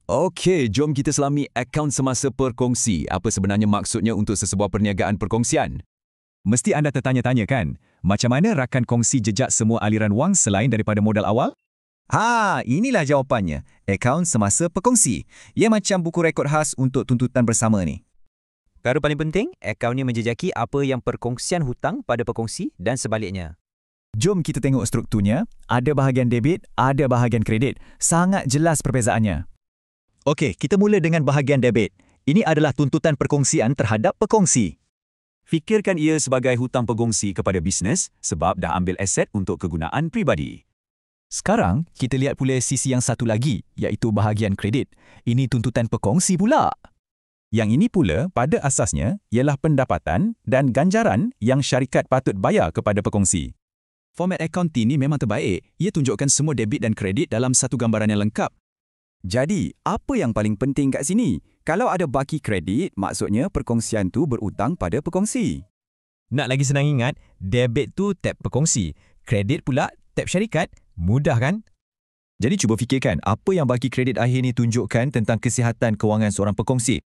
Okey, jom kita selami akaun semasa perkongsi. Apa sebenarnya maksudnya untuk sesebuah perniagaan perkongsian? Mesti anda tertanya-tanya kan, macam mana rakan kongsi jejak semua aliran wang selain daripada modal awal? Inilah jawapannya. Akaun semasa perkongsi. Ia macam buku rekod khas untuk tuntutan bersama ni. Perkara paling penting, akaun ni menjejaki apa yang perkongsian hutang pada pekongsi dan sebaliknya. Jom kita tengok strukturnya. Ada bahagian debit, ada bahagian kredit. Sangat jelas perbezaannya. Okey, kita mula dengan bahagian debit. Ini adalah tuntutan perkongsian terhadap pekongsi. Fikirkan ia sebagai hutang pegongsi kepada bisnes sebab dah ambil aset untuk kegunaan pribadi. Sekarang, kita lihat pula sisi yang satu lagi, iaitu bahagian kredit. Ini tuntutan pekongsi pula. Yang ini pula, pada asasnya, ialah pendapatan dan ganjaran yang syarikat patut bayar kepada pekongsi. Format akaun ini memang terbaik. Ia tunjukkan semua debit dan kredit dalam satu gambaran yang lengkap. Jadi, apa yang paling penting kat sini? Kalau ada baki kredit, maksudnya perkongsian tu berhutang pada pekongsi. Nak lagi senang ingat, debit tu tab pekongsi, kredit pula tab syarikat. Mudah kan? Jadi cuba fikirkan, apa yang baki kredit akhir ni tunjukkan tentang kesihatan kewangan seorang pekongsi?